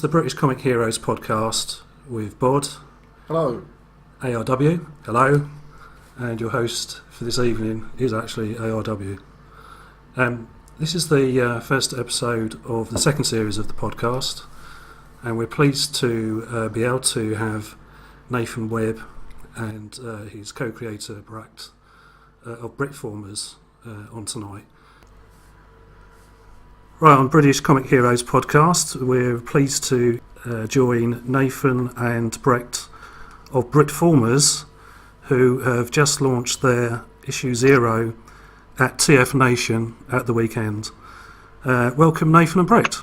the British Comic Heroes podcast with Bod. Hello. ARW. Hello. And your host for this evening is actually ARW. This is the first episode of the second series of the podcast, and we're pleased to be able to have Nathan Webb and his co-creator Brychan of Britformers on tonight. Right, on British Comic Heroes podcast, we're pleased to join Nathan and Brychan of Britformers, who have just launched their issue 0 at TF Nation at the weekend. Welcome, Nathan and Brychan.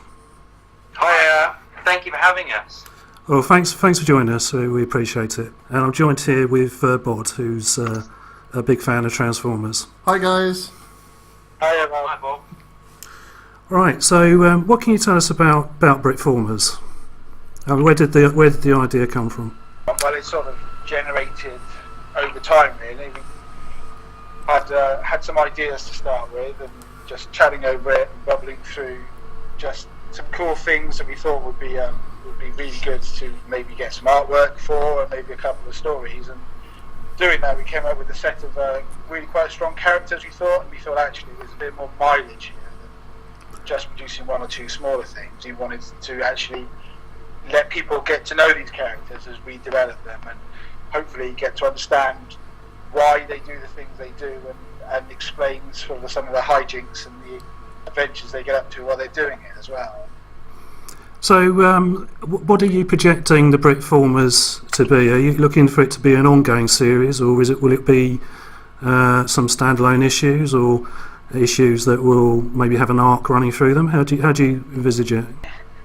Hi, thank you for having us. Well, thanks for joining us. We appreciate it. And I'm joined here with Bod, who's a big fan of Transformers. Hi, guys. Hi, Bob. Right, so what can you tell us about Britformers? Where did the idea come from? Well, it's sort of generated over time, really. I've had some ideas to start with, and just chatting over it and bubbling through just some cool things that we thought would be really good to maybe get some artwork for, and maybe a couple of stories. And doing that, we came up with a set of really quite strong characters, we thought, and we thought actually there's a bit more mileage here than just producing one or two smaller things. We wanted to actually let people get to know these characters as we develop them, and hopefully get to understand why they do the things they do, and explain sort of some of the hijinks and the adventures they get up to while they're doing it as well. So, what are you projecting the Britformers to be? Are you looking for it to be an ongoing series, or will it be some standalone issues, or issues that will maybe have an arc running through them? How do you envisage it?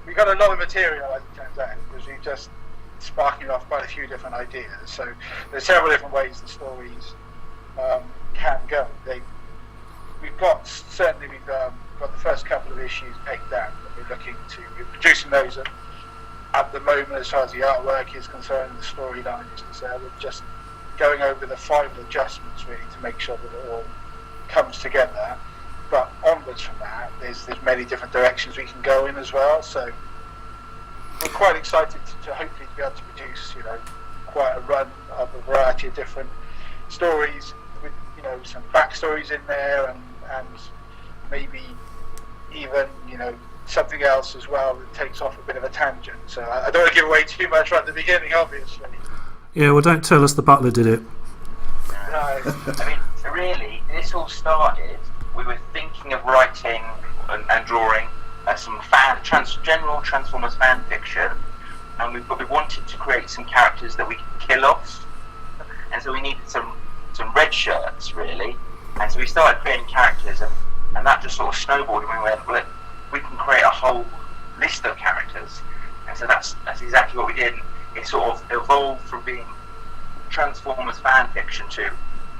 We've got a lot of material, as it turns out, because we've just sparking off quite a few different ideas. So there's several different ways the stories can go. We've got the first couple of issues pegged out that we're producing those at the moment. As far as the artwork is concerned, the storyline is concerned, we're just going over the final adjustments really to make sure that it all comes together. But onwards from that, there's many different directions we can go in as well. So we're quite excited to hopefully be able to produce, quite a run of a variety of different stories with, some backstories in there, and maybe even, something else as well that takes off a bit of a tangent. So I don't want to give away too much right at the beginning, obviously. Yeah, well, don't tell us the butler did it. No, I mean, really, this all started. We were thinking of writing and drawing some general Transformers fan fiction, and we wanted to create some characters that we could kill off, and so we needed some red shirts, really. And so we started creating characters, and that just sort of snowballed, and we went, well, we can create a whole list of characters. And so that's exactly what we did. It sort of evolved from being Transformers fan fiction to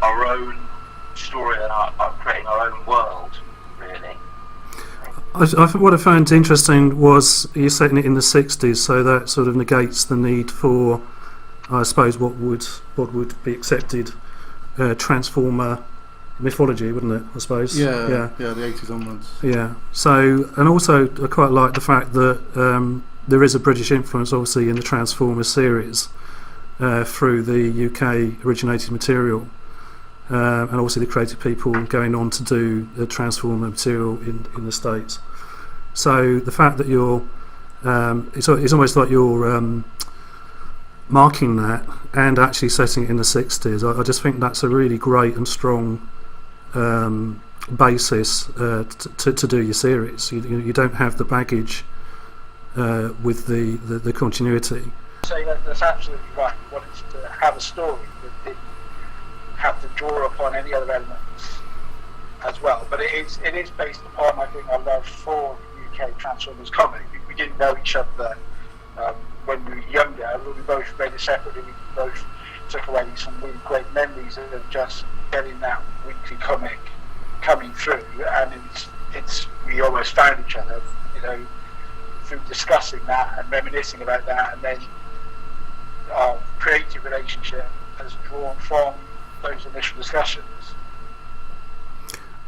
our own story and creating our own world, really. What I found interesting was you're setting it in the 60s, so that sort of negates the need for, I suppose, what would be accepted Transformer mythology, wouldn't it? I suppose. Yeah, the 80s onwards. Yeah. So, and also I quite like the fact that there is a British influence, obviously, in the Transformers series through the UK originated material. And also the creative people going on to do the Transformer material in the States. So the fact that you're it's almost like you're marking that and actually setting it in the 60s. I just think that's a really great and strong basis to do your series. You don't have the baggage with the continuity. So that's absolutely right. We wanted to have a story that didn't have to draw upon any other elements as well, but it is based upon, I think, our love for the UK Transformers comic. We didn't know each other when we were younger. We both read it separately. We both took away some really great memories of just getting that weekly comic coming through, and we almost found each other, through discussing that and reminiscing about that, and then our creative relationship has drawn from those initial discussions.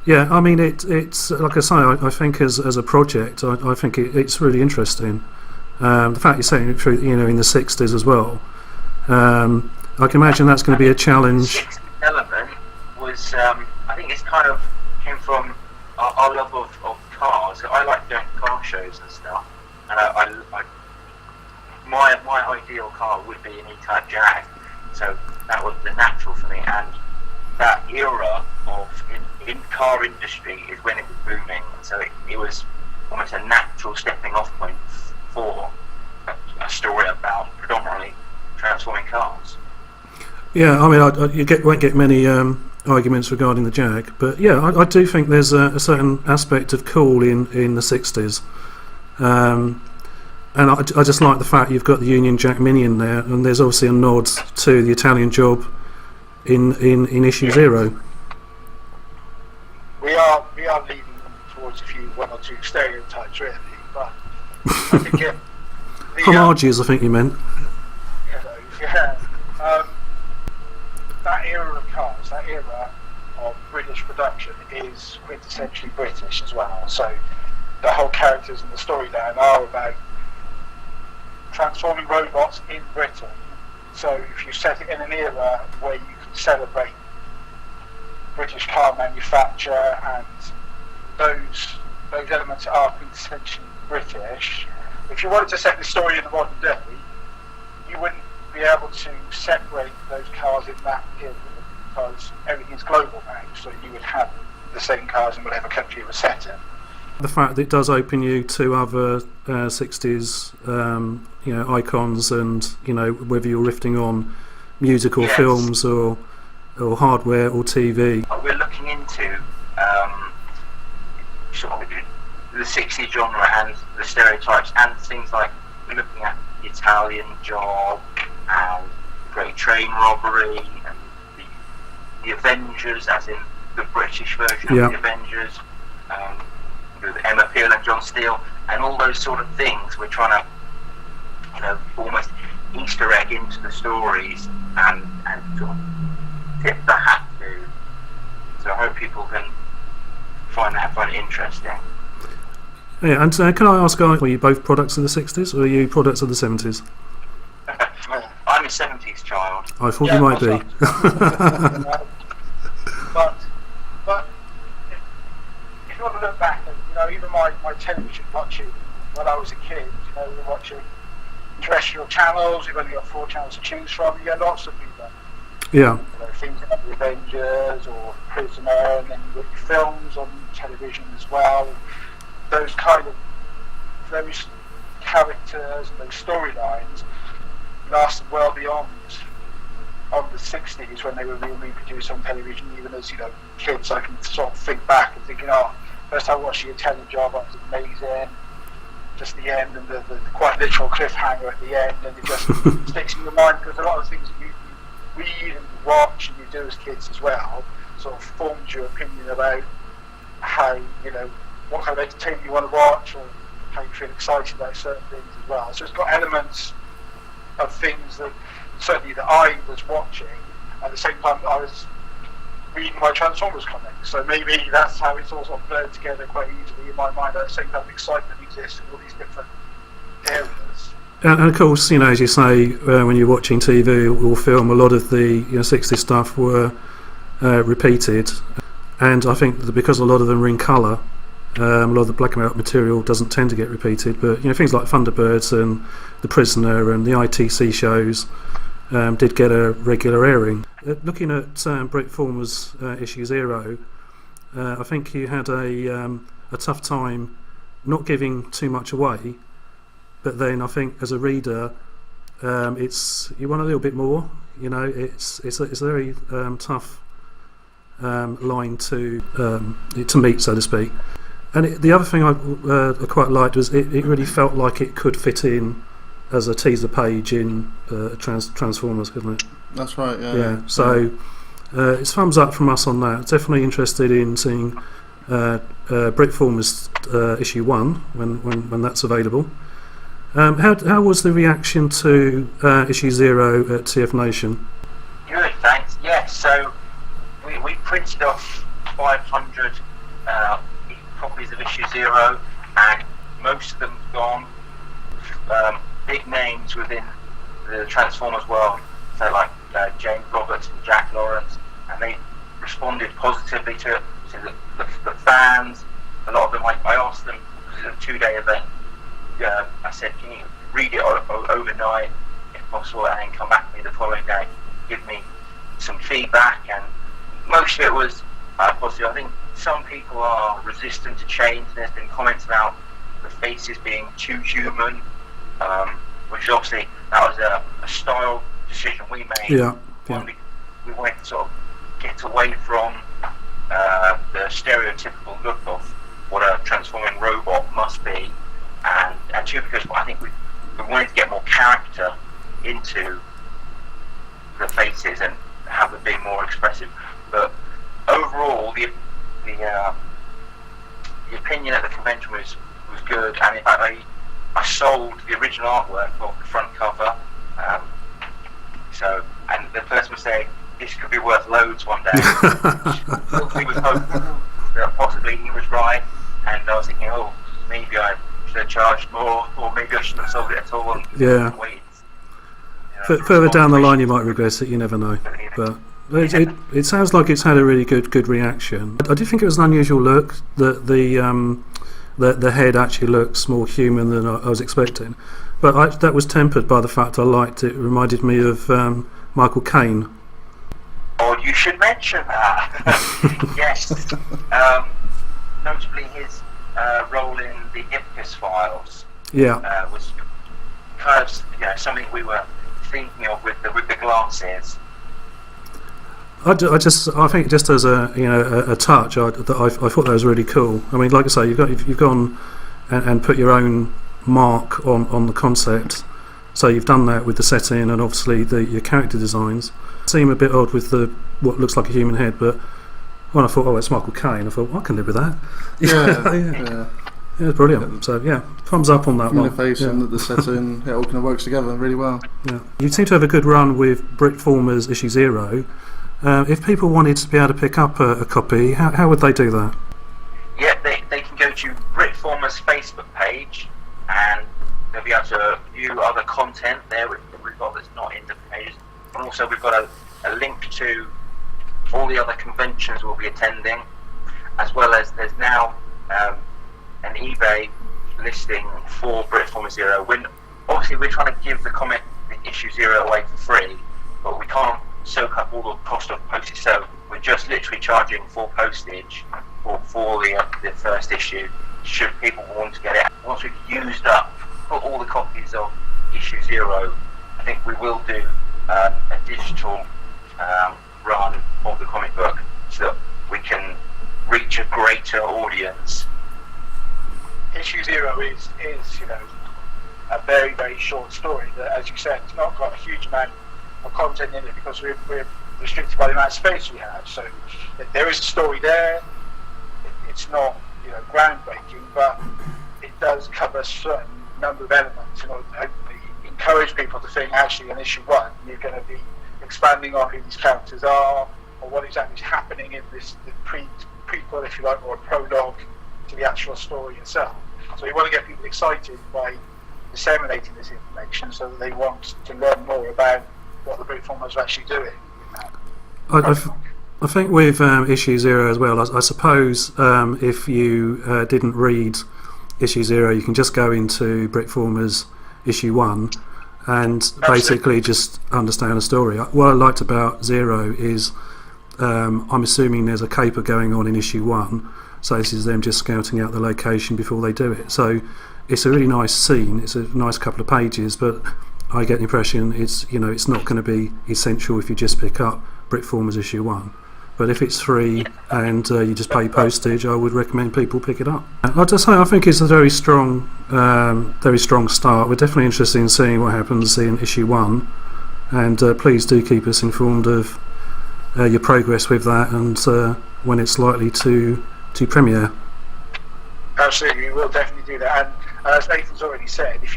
Yeah, I mean, it's like I say, I think as a project, I think it's really interesting. The fact you're setting it through, in the 60s as well. I can imagine that's going to be a challenge. The 60s element was, I think it's kind of came from our love of cars. I like going to car shows and stuff, and my ideal car would be an E-Type Jag, so that was the natural for me. And that era of in car industry is when it was booming, so it was almost a natural stepping off point for a story about predominantly transforming cars. Yeah, I mean, you won't get many arguments regarding the Jag, but yeah, I do think there's a certain aspect of cool in the 60s. And I just like the fact you've got the Union Jack Mini in there, and there's obviously a nod to the Italian job in issue 0. We are leaning towards one or two stereotypes, really, but I think homages, I think you meant. That era of cars, that era of British production is quintessentially British as well. So the whole characters and the storyline are about transforming robots in Britain. So if you set it in an era where you can celebrate British car manufacture and those elements are quintessentially British, if you wanted to set the story in the modern day, you wouldn't be able to separate those cars in that period because everything's global now, so you would have the same cars in whatever country it was set in. The fact that it does open you to other 60s icons, and whether you're riffing on music or films or hardware or TV. We're looking into sort of the 60s genre and the stereotypes and things like we're looking at the Italian Job and Great Train Robbery and the Avengers, as in the British version of the Avengers, with Emma Peel and John Steele, and all those sort of things. We're trying to, almost Easter egg into the stories and sort of tip the hat to. So I hope people can find it interesting. Yeah, and can I ask, were you both products of the 60s or are you products of the 70s? I'm a 70s child. I thought you might be. but if you want to look back, and even my television watching when I was a kid, we were watching terrestrial channels. We've only got 4 channels to choose from. You get lots of people. Yeah. Things like the Avengers or Prisoner, and then you've got films on television as well. Those kind of those characters and those storylines lasted well beyond the 60s when they were being reproduced on television. Even as kids, I can sort of think back and thinking, first time I watched the Italian Job, that was amazing. Just the end and the quite literal cliffhanger at the end, and it just sticks in your mind because a lot of things that you read and watch and you do as kids as well sort of forms your opinion about how what kind of entertainment you want to watch or how you feel excited about certain things as well. So it's got elements of things that certainly that I was watching at the same time that I was reading my Transformers comics. So maybe that's how it's all sort of blurred together quite easily in my mind. At the same time, excitement exists in all these different areas. And of course, as you say, when you're watching TV or film, a lot of the 60s stuff were repeated, and I think that because a lot of them are in colour, a lot of the black and white material doesn't tend to get repeated. But things like Thunderbirds and The Prisoner and the ITC shows did get a regular airing. Looking at Britformers issue 0, I think you had a tough time not giving too much away. But then I think as a reader, you want a little bit more. It's a very tough line to meet, so to speak. And the other thing I quite liked was it really felt like it could fit in as a teaser page in Transformers, couldn't it? That's right. Yeah. Yeah. So it's thumbs up from us on that. Definitely interested in seeing Britformers issue 1 when that's available. How was the reaction to issue 0 at TF Nation? Good, thanks. Yes, so we printed off 500 copies of issue 0, and most of them gone. big names within the Transformers world, so like James Roberts and Jack Lawrence, and they responded positively to the fans. A lot of them, I asked them, because it was a 2-day event, I said, can you read it overnight, if possible, and then come back to me the following day, give me some feedback, and most of it was positive. I think some people are resistant to change. There's been comments about the faces being too human, which obviously that was a style decision we made. Yeah. We wanted to sort of get away from the stereotypical look of what a transforming robot must be, and two, because I think we wanted to get more character into the faces and have them be more expressive. But overall, the opinion at the convention was good, and in fact I sold the original artwork of the front cover. And the person was saying this could be worth loads one day. He was hoping that possibly he was right, and I was thinking, oh, maybe I should have charged more, or maybe I shouldn't have sold it at all. And Yeah. wait, Further down the line, you might regret it. You never know. But it sounds like it's had a really good reaction. I did think it was an unusual look. That the head actually looks more human than I was expecting. But that was tempered by the fact I liked it. It reminded me of Michael Caine. Oh, you should mention that. Yes. Notably, his role in the Ipkiss files was kind of something we were thinking of with the glasses. I think just as a touch, I thought that was really cool. I mean, like I say, you've gone and put your own mark on the concept. So you've done that with the setting and obviously your character designs. Seem a bit odd with what looks like a human head, but when I thought, it's Michael Caine, I thought, I can live with that. Yeah, it's brilliant. So yeah, thumbs up on that one. The face and the setting, it all kind of works together really well. Yeah, you seem to have a good run with Britformers issue 0. If people wanted to be able to pick up a copy, how would they do that? Yeah, they can go to Britformers' Facebook page, and they'll be able to view other content there that we've got that's not in the page. And also we've got a link to all the other conventions we'll be attending, as well as there's now an eBay listing for Britformers 0. Obviously we're trying to give the comic issue 0 away for free, but we can't soak up all the cost of postage, so we're just literally charging for postage for the first issue, should people want to get it. Once we've used up all the copies of issue 0, I think we will do a digital run of the comic book so that we can reach a greater audience. Issue 0 is a very, very short story that, as you said, it's not got a huge amount of content in it because we're restricted by the amount of space we have. So there is a story there. It's not groundbreaking, but it does cover a certain number of elements and hopefully encourage people to think actually in issue 1 you're going to be expanding on who these characters are or what exactly is happening in the prequel, if you like, or a prologue to the actual story itself. So we want to get people excited by disseminating this information so that they want to learn more about what the Britformers are actually doing. I think with issue 0 as well, I suppose if you didn't read issue 0, you can just go into Britformers issue 1 and basically just understand the story. What I liked about 0 is I'm assuming there's a caper going on in issue 1, so this is them just scouting out the location before they do it. So it's a really nice scene, it's a nice couple of pages, but I get the impression it's not going to be essential if you just pick up Britformers issue 1. But if it's free and you just pay postage, I would recommend people pick it up. I'll just say I think it's a very strong start. We're definitely interested in seeing what happens in issue 1, and please do keep us informed of your progress with that and when it's likely to premiere. Absolutely, we will definitely do that. And as Nathan's already said, if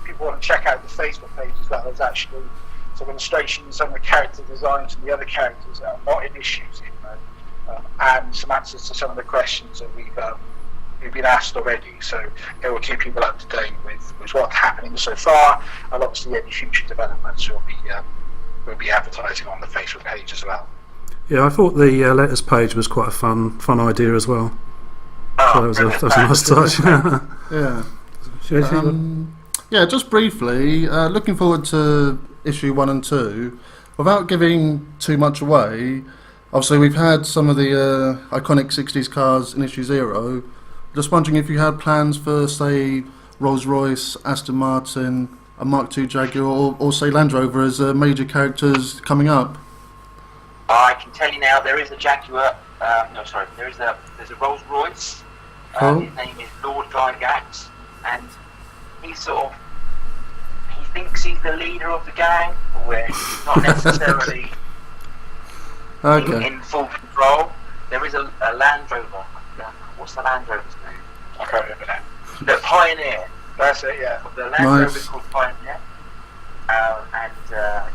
people want to check out the Facebook page as well, there's actually some illustrations, some of the character designs and the other characters that are not in issues, and some answers to some of the questions that we've you've been asked already, so it will keep people up to date with what's happening so far, and obviously any future developments we'll be advertising on the Facebook page as well. Yeah, I thought the letters page was quite a fun idea as well. Oh, So that was a nice touch. Yeah. Should Yeah, just briefly, looking forward to issue 1 and 2. Without giving too much away, obviously we've had some of the iconic 60s cars in issue 0. Just wondering if you had plans for, say, Rolls-Royce, Aston Martin, a Mark II Jaguar, or say Land Rover as major characters coming up. I can tell you now, there is a Jaguar. There's a Rolls Royce. Cool. His name is Lord Gygax, and he thinks he's the leader of the gang, where he's not necessarily in full control. There is a Land Rover. What's the Land Rover's name? I can't remember that. The Pioneer. That's it, yeah. The Land Rover is called Pioneer,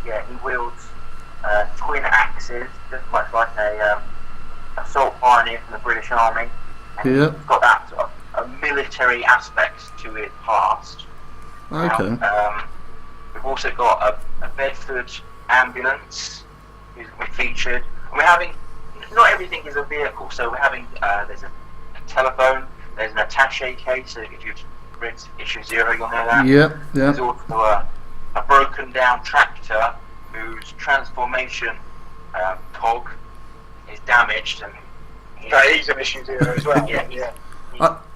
he wields twin axes, just much like a assault pioneer from the British Army. And Yeah. it's got that sort of a military aspect to it past. Okay. We've also got a Bedford ambulance who's going to be featured. And we're having, not everything is a vehicle, so we're having, there's a telephone, there's an attaché case, so if you've read issue 0, you'll know that. Yeah, There's yeah. also a broken down tractor whose transformation cog is damaged, and He's an issue 0 as well. Yeah.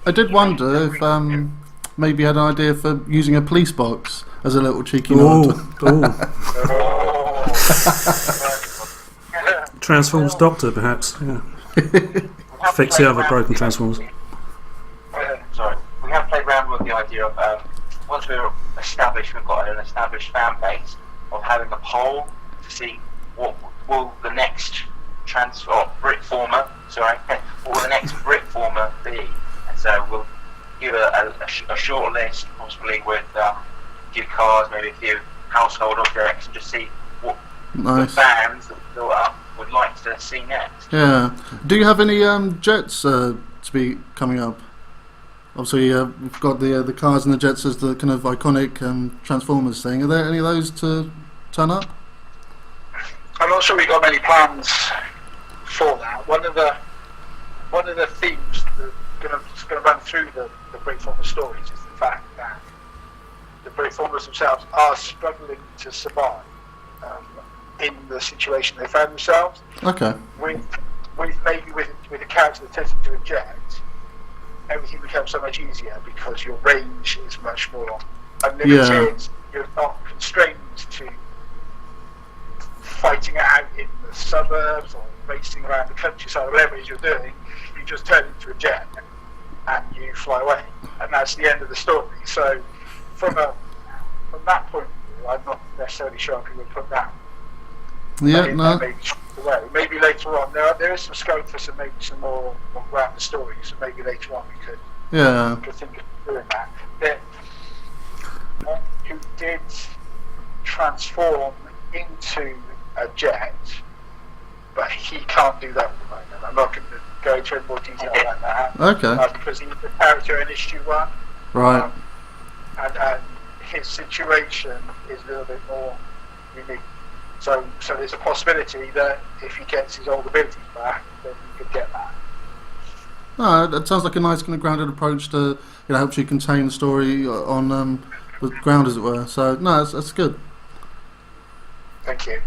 I did wonder if maybe you had an idea for using a police box as a little cheeky nod. Transforms Doctor, perhaps. Yeah. Fix the other broken Transformers. Sorry, we have played around with the idea of once we're established, we've got an established fan base, of having a poll to see what will the next Britformer be, and so we'll give a short list, possibly with a few cars, maybe a few household objects, and just see what the fans that we built up would like to see next. Yeah. Do you have any jets to be coming up? Obviously, we've got the cars and the jets as the kind of iconic Transformers thing. Are there any of those to turn up? I'm not sure we've got many plans for that. One of the themes that's going to run through the Britformers stories is the fact that the Britformers themselves are struggling to survive in the situation they found themselves. Okay. With a character that tends to eject, everything becomes so much easier because your range is much more unlimited. Yeah. You're not constrained to fighting it out in the suburbs or racing around the countryside or whatever it is you're doing. You just turn into a jet and you fly away, and that's the end of the story. So from that point of view, I'm not necessarily sure I would put that. Maybe later on there is some scope for some more ground stories, so maybe later on we could think of doing that. You did transform into a jet, but he can't do that at the moment. I'm not going to go into any more detail about that. Okay. Because he's the character in issue 1. Right. And his situation is a little bit more unique. So there's a possibility that if he gets his old abilities back, then he could get that. No, that sounds like a nice kind of grounded approach to, helps you contain the story on the ground, as it were. So no, that's good. Thank you.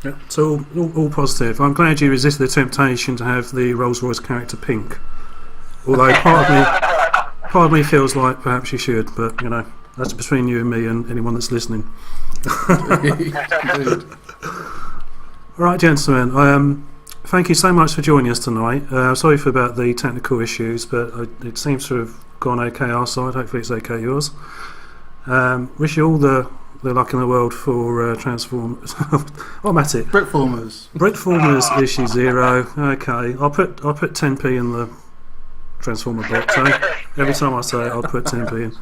Yeah, so all positive. I'm glad you resisted the temptation to have the Rolls-Royce character pink. Although part of me feels like perhaps you should, but that's between you and me and anyone that's listening. All right, gentlemen. Thank you so much for joining us tonight. Sorry about the technical issues, but it seems to have gone okay our side. Hopefully it's okay yours. Wish you all the luck in the world for Transformers. I'm at it. Britformers issue 0. Okay, I'll put 10p in the Transformer box. So every time I say it, I'll put 10p in.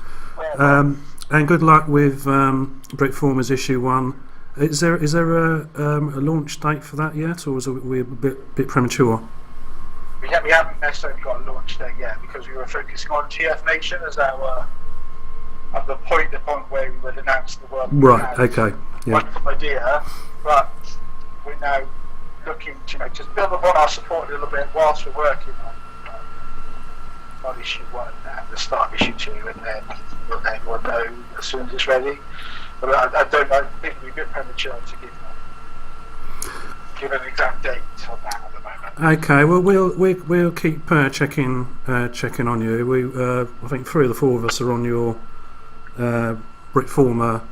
And good luck with Britformers issue 1. Is there a launch date for that yet, or is we a bit premature? we haven't necessarily got a launch date yet because we were focusing on TF Nation as our at the point upon where we would announce the world. Right. Okay. Yeah. Wonderful idea, but we're now looking to just build upon our support a little bit whilst we're working on issue 1 and the start of issue 2, and then we'll know as soon as it's ready. But I don't know. I think it'd be a bit premature to give an exact date on that at the moment. Okay. Well, we'll keep checking on you. I think 3 of the 4 of us are on your Britformer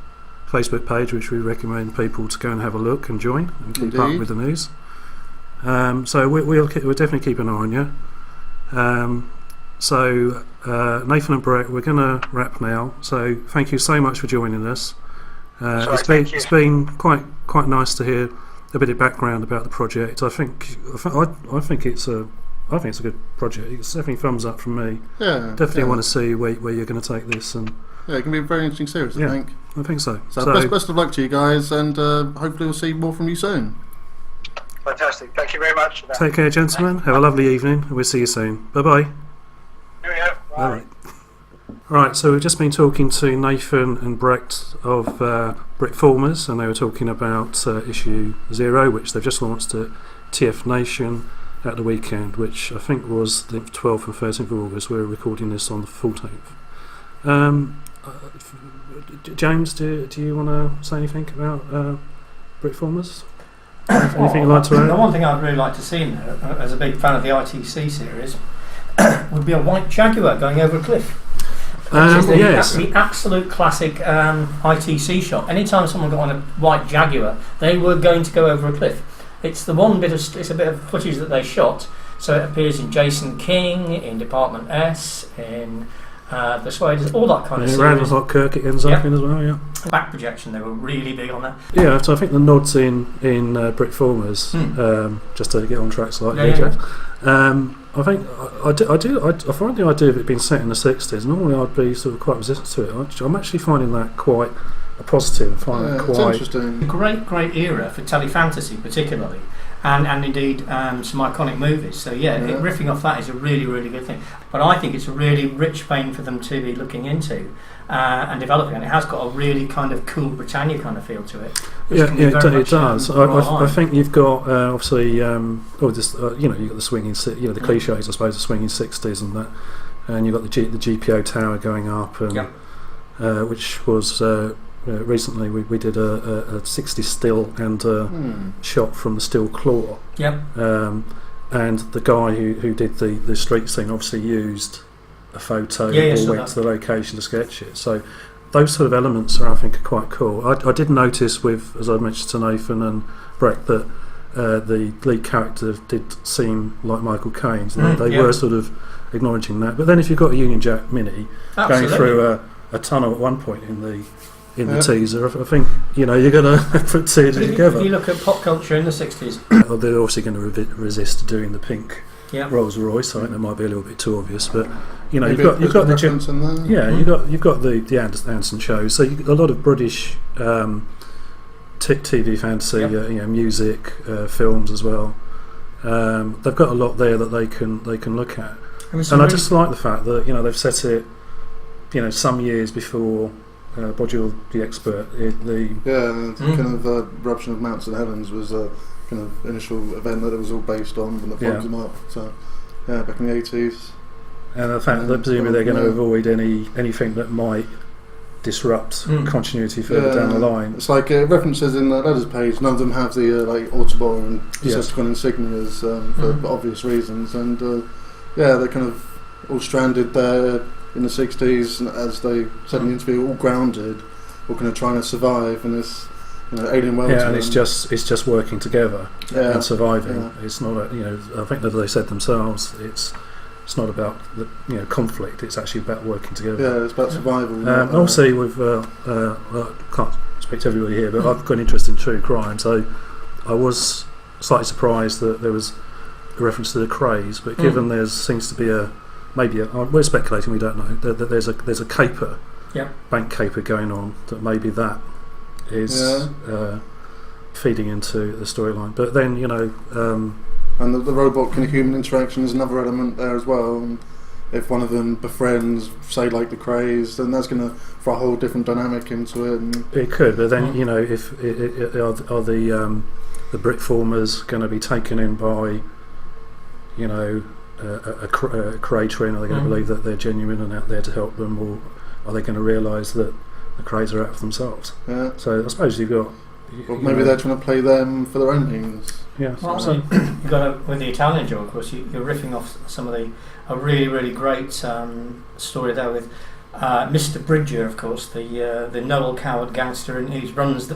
Facebook page, which we recommend people to go and have a look and join and keep up with the news. So we'll definitely keep an eye on you. So Nathan and Brett, we're going to wrap now. So thank you so much for joining us. It's been quite nice to hear a bit of background about the project. I think it's a good project. It's definitely thumbs up from me. Yeah, definitely want to see where you're going to take this, and it can be a very interesting series. I think. I think so. So best of luck to you guys, and hopefully we'll see more from you soon. Fantastic. Thank you very much for that. Take care, gentlemen. Have a lovely evening, and we'll see you soon. Bye bye. Bye. Right, so we've just been talking to Nathan and Brett of Britformers, and they were talking about issue 0, which they've just launched at TF Nation at the weekend, which I think was the 12th and 13th of August. We're recording this on the 14th. James, do you want to say anything about Britformers? Anything you'd like to add? The one thing I'd really like to see in there, as a big fan of the ITC series, would be a white Jaguar going over a cliff. Yes. The absolute classic ITC shot. Anytime someone got on a white Jaguar, they were going to go over a cliff. It's a bit of footage that they shot, so it appears in Jason King, in Department S, in the Swaders, all that kind of series. Around the Hot Kirk it ends up in as well, yeah. Back projection, they were really big on that. Yeah, so I think the nods in Britformers, just to get on track slightly, James. I think I find the idea of it being set in the 60s. Normally, I'd be sort of quite resistant to it. I'm actually finding that quite a positive. I find it quite interesting. Great era for telefantasy, particularly, and indeed some iconic movies. So riffing off that is a really, really good thing. But I think it's a really rich vein for them to be looking into and developing. And it has got a really kind of cool Britannia kind of feel to it. It does. I think you've got obviously you've got the swinging, the cliches, I suppose, the swinging 60s and that, and you've got the GPO tower going up, and which was recently we did a 60 still and shot from the Steel Claw. And the guy who did the street scene obviously used a photo or went to the location to sketch it. So those sort of elements I think are quite cool. I did notice with, as I mentioned to Nathan and Brett, that the lead character did seem like Michael Caine. So they were sort of acknowledging that. But then if you've got a Union Jack Mini going through a tunnel at one point in the teaser, I think you're going to put two together. If you look at pop culture in the 60s, they're obviously going to resist doing the pink Rolls Royce. I think that might be a little bit too obvious, but you've got the you've got the Anderson shows. So a lot of British TV fantasy, music, films as well. They've got a lot there that they can look at, and I just like the fact that they've set it some years before Bodule the Expert. Kind of eruption of Mount St Helens was a kind of initial event that it was all based on when they fogged them up. So back in the 80s. And the fact that presumably they're going to avoid anything that might disrupt continuity further down the line. It's like references in the letters page. None of them have the Autobot and Decepticon insignias for obvious reasons, and they're kind of all stranded there in the 60s, and as they said in the interview, all grounded, all kind of trying to survive in this alien world. And it's just working together and surviving. It's not I think that they said themselves, it's not about the conflict, it's actually about working together. It's about survival. Obviously I can't speak to everybody here, but I've got an interest in true crime, so I was slightly surprised that there was a reference to the Krays, but given there seems to be we're speculating, we don't know, that there's a caper, bank caper going on, that maybe that is feeding into the storyline. But then and the robot kind of human interaction is another element there as well. And if one of them befriends, say, like the Krays, then that's going to throw a whole different dynamic into it. And It could, but then if are the Britformers going to be taken in by a Kray tree, and are they going to believe that they're genuine and out there to help them, or are they going to realise that the Krays are out for themselves? Yeah. So I suppose you've got. Or maybe they're trying to play them for their own means. Yeah. Well, you've got with the Italian job, of course, you're riffing off some of a really, really great story there with Mr. Bridger, of course, the Noel Coward gangster who runs the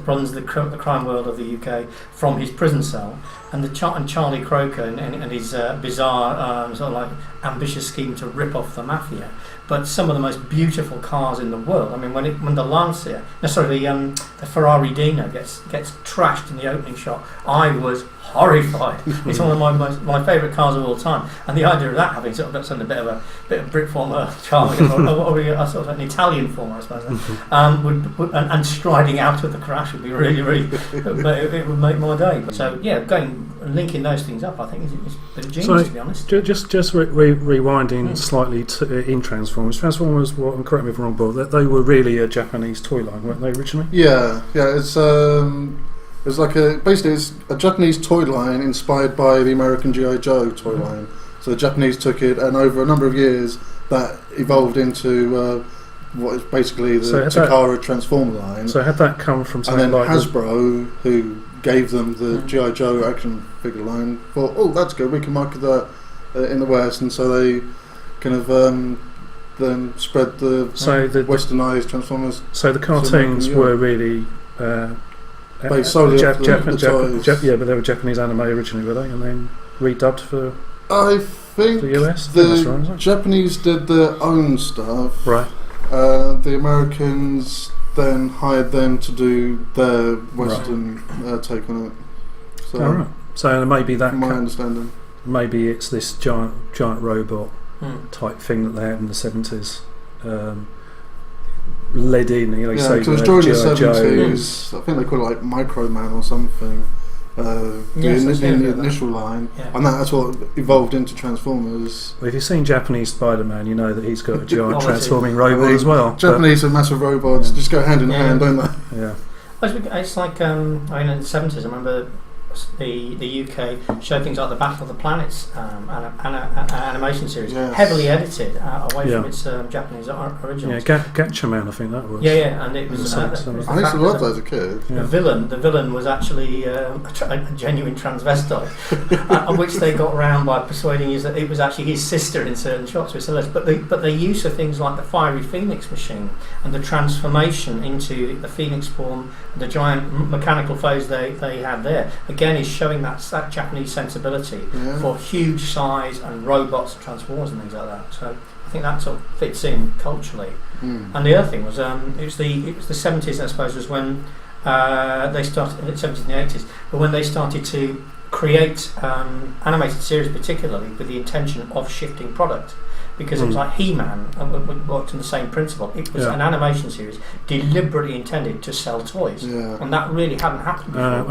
crime world of the UK from his prison cell, and Charlie Croker and his bizarre sort of like ambitious scheme to rip off the mafia. But some of the most beautiful cars in the world. I mean, when the Lancia, the Ferrari Dino gets trashed in the opening shot, I was horrified. It's one of my favourite cars of all time, and the idea of that having sort of a bit of Britformer charm, or a sort of an Italian form, I suppose, and striding out of the crash would be really, really. It would make my day. So yeah, linking those things up, I think is a bit of genius, to be honest. Just rewinding slightly in Transformers. Transformers, correct me if I'm wrong, but they were really a Japanese toy line, weren't they originally? Yeah. It's like basically it's a Japanese toy line inspired by the American G.I. Joe toy line. So the Japanese took it, and over a number of years that evolved into what is basically the Takara Transformer line. So had that come from something and then like Hasbro, who gave them the G.I. Joe action figure line, thought, oh, that's good, we can market that in the West, and so they kind of then spread the westernised Transformers. So the cartoons were really based solely off the toys. Yeah, but they were Japanese anime originally, were they? And then redubbed for I think the US? The Japanese did their own stuff. Right. The Americans then hired them to do their Western take on it. So, so maybe that, from my understanding, maybe it's this giant robot type thing that they had in the 70s. Led in, so it was during the 70s. I think they call it like Microman or something. The initial line, and that's what evolved into Transformers. Well, if you've seen Japanese Spider-Man, you know that he's got a giant transforming robot as well. Japanese and massive robots just go hand in hand, don't they? Yeah. It's like in the 70s, I remember the UK showed things like the Battle of the Planets animation series, heavily edited away from its Japanese originals. Yeah, Gatchaman, I think that was. Yeah, and it was. I used to love that as a kid. The villain was actually a genuine transvestite, which they got around by persuading you that it was actually his sister in certain shots. But the use of things like the fiery Phoenix machine and the transformation into the Phoenix form, the giant mechanical foes they had there, again is showing that Japanese sensibility for huge size and robots and transformers and things like that. So I think that sort of fits in culturally. And the other thing was it was the 70s, I suppose, was when they started in the 70s and the 80s, but when they started to create animated series, particularly with the intention of shifting product. Because it was like He-Man, worked on the same principle. It was an animation series deliberately intended to sell toys, and that really hadn't happened before.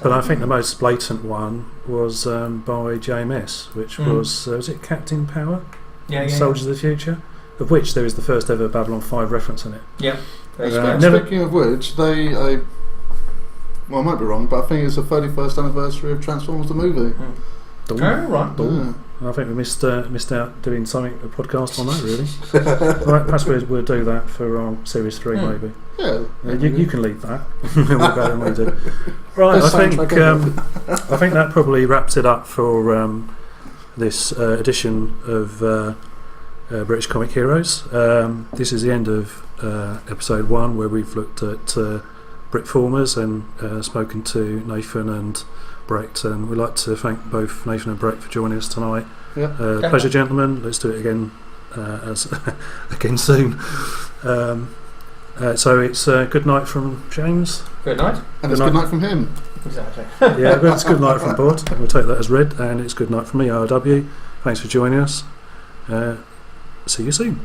But I think the most blatant one was by JMS, which was it Captain Power? Soldiers of the Future, of which there is the first ever Babylon 5 reference in it. Yeah. Speaking of which, I might be wrong, but I think it's the 31st anniversary of Transformers the movie. Oh, right. Yeah. I think we missed out doing a podcast on that, really. Right, perhaps we'll do that for our Series 3, maybe. Yeah. You can lead that. We'll go and we do. Right, I think that probably wraps it up for this edition of British Comic Heroes. This is the end of episode 1, where we've looked at Britformers and spoken to Nathan and Brett, and we'd like to thank both Nathan and Brett for joining us tonight. Pleasure, gentlemen. Let's do it again again soon. So it's good night from James. Good night. And it's good night from him. Exactly. Yeah, but it's good night from Bod. We'll take that as read, and it's good night from me, RW. Thanks for joining us. See you soon.